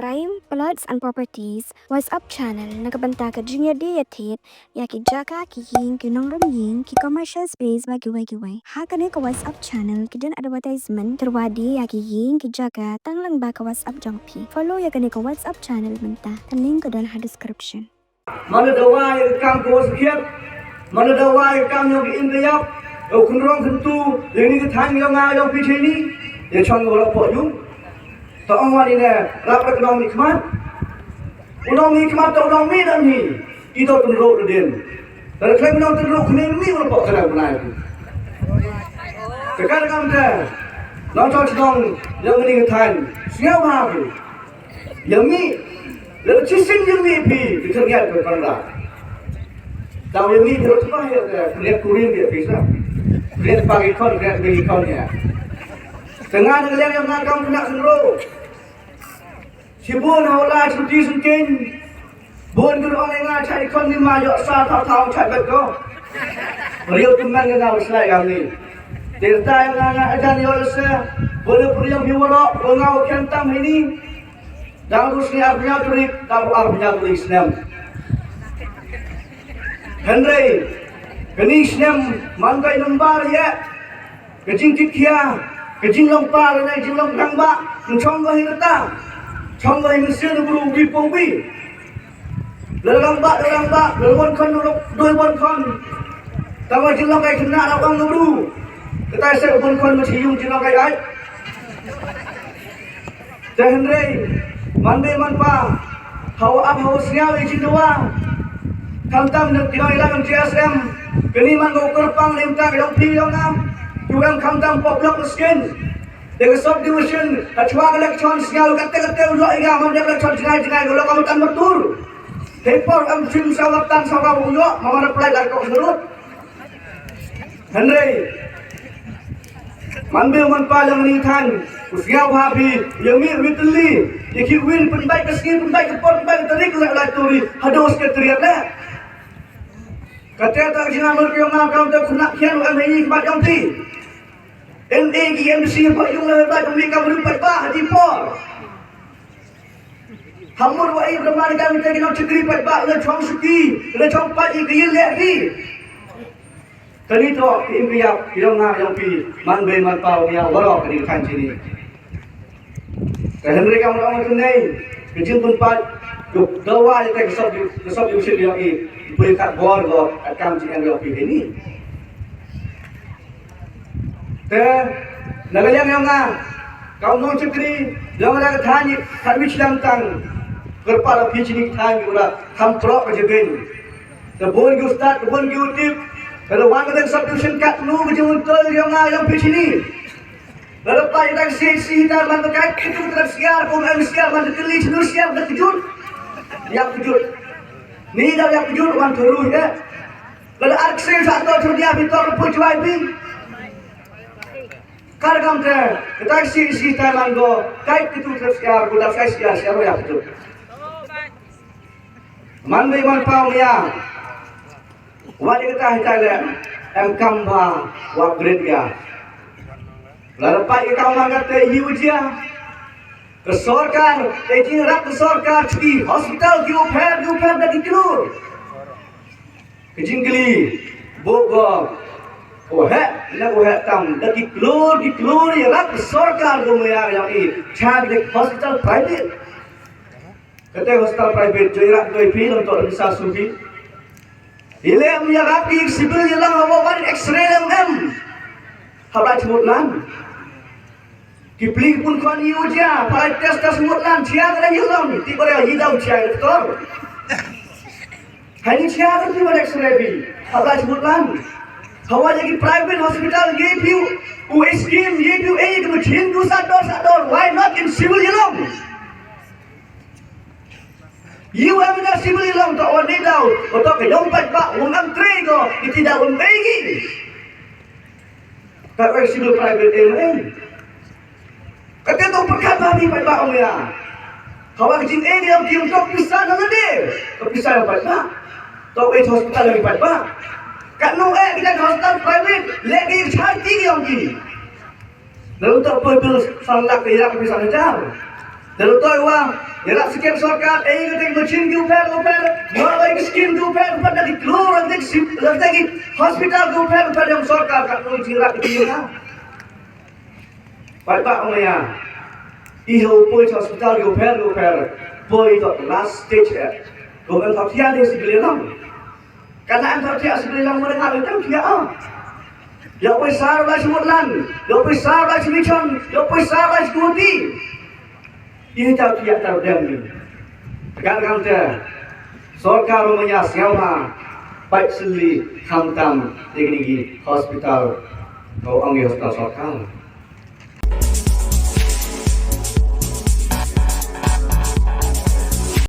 Crime, Plots and Properties, What's Up Channel, nakabanta ka Junior Diatit, yaki Jaka, Kiking, Kinong Ramying, Ki Commercial Space, Magiway. Haka ni ka What's Up Channel, kidan advertisement, terwadi, yaki Ying, Ki Jaka, tanglang ba ka What's Up Jongpi. Follow yaka ni ka What's Up Channel menta, tan link ko dan ha description. Mana dawai kam ko sekiat, mana dawai kam yang diintiap, kun rong tentu, ini ketang yang ngayong pici ni, ya chong orang pojung. Tahu mana ni? Rapat orang nikmat, orang nikmat tu orang ni dan ni, kita tenrok den. Dan kalau orang tenrok ni ni orang pok kena benar. Sekarang kamu dah, nonton sedang yang ini ketang, siapa tu? Yang ni. Lalu cincin yang ni pi diterlihat berpandang. Tahu yang ni terus mahir lihat kuring dia bisa. Lihat pagi kon, lihat beli konnya. Tengah dengan yang ngagam kena seluruh. Sibun haulah cuti sungkin. Bun gerong yang cai kon ni majok sah tahu cai betul. Beliau teman dengan usaha kami. Tirta yang ngagak ajar ni usaha. Boleh beliau biwalok bengau kentam ini. Dan rusnya artinya turik, tahu artinya turik Islam. Henry, kini Islam mangkai lembar ya, kejing tikia, kejing lompar, kejing lompang bak, menconggoh hirta, conggoh mesin buru bipobi. Dalam bak, dalam kon, dua kon. Tahu jelang kai kena orang buru. Kita saya kon masih jelang kai ai. Henry. Mandi manpa, hawa siaw izin doa. Kamtam nak kena hilang GSM. Kini man go kerpang limta yang pilih ngam. Juga kamtam poblok miskin. Dengan subdivision, acwa elektron siaw kata ulo iga man elektron jengai ulo kamu tan betul. Hepor am sim sawatan sawa ulo mama reply dari kau serut. Henry, Manbil manpa yang menitan. Usia habi yang mitli, yang win penbaik kesini penbaik kepor penbaik terik lelai turi, hados keteriak leh. Kata tak jangan berkiong ngam tak kena kian orang ini kemat yang ti. NAGMC pak yung lebat mereka berumpat bah di por. Hamur wai bermana kami tak kena cekri pat bah le chong suki, le chong pat ikil lagi. Tadi tu impiak kirong ngam yang pi manbe manpau yang borok di kan sini. Kerana mereka orang itu ni, kecil pun pat, dawa yang kesop diusir dia ini, boleh kat bor akan jangan dia pergi ni. Nagalang yang ngah, kau non cekri, yang ada thani, thani silam tang, kerpala pitch ni thani ura, ham prop aja ben. Kebun gustad, kebun gutip, kalau wanita yang subdivision kat nu macam betul yang ngah yang pitch ni. Lalu pak yang si hitam mantu kait itu tersiar, siar mantu keli seluruh siar terkejut, yang kejut. Ni dah yang kejut mantu ruh ya. Lalu aksi satu dia bitor pujuai bin. Kargam ter, kita si hitam mantu kait itu tersiar, budak saya siar yang kejut. Mandu manpau ya. Wadi kita hitam kamba wabret ya. Lalu pak kita orang kata dia ke sorkar, ini rak ke sorkar di hospital di upher dah dikelur. Kejingkeli, bogor, nak tam dah dikelur ya rak ke sorkar gumaya yang ini cari hospital private. Kata hospital private joirak doi film untuk bisa subi. Ilem yang rapi sibil yang awak X-ray yang habis cemutlan. Kipling pun kon iuja, pai tes mutlan ciang ada hilang, tiba dia hidau ciang betul. Hari ciang tu tiba X-ray bi, habis mutlan. Hawa lagi private hospital give you scheme, give you aid, macam tu sador, why not in civil hilang? You have na civil hilang tak wadi dau, atau kayong pat ungang trego, itidak umbegi. Tak civil private Kata tu perkata ni pada orang ya. Kawan kecil dia diam tak pisah dengan dia. Pisah yang pada. Tak hospital lagi pada. Kat no kita hospital private lagi cantik yang ni. Lalu tak apa salah ke Iraq pisah saja. Dalam tahu ya sekian sorkat, kita macam guper, mulai skin guper, dari keluar dari hospital guper yang sorkat kat rumah jirat itu ya. Pak Omaya, iho poi hospital guper, poi to last stage ya. Government tak tiada sebelum. Karena antar tiada sebelum mereka itu tiada. Ya poi sar lah semutlan, ya poi sar lah semicon, ya poi sar lah sekuti. Ini tak tiada terdamai. Tekan kata, sorkar rumahnya siapa? Baik seli, hantam, tinggi hospital, kau anggi hospital sorkar.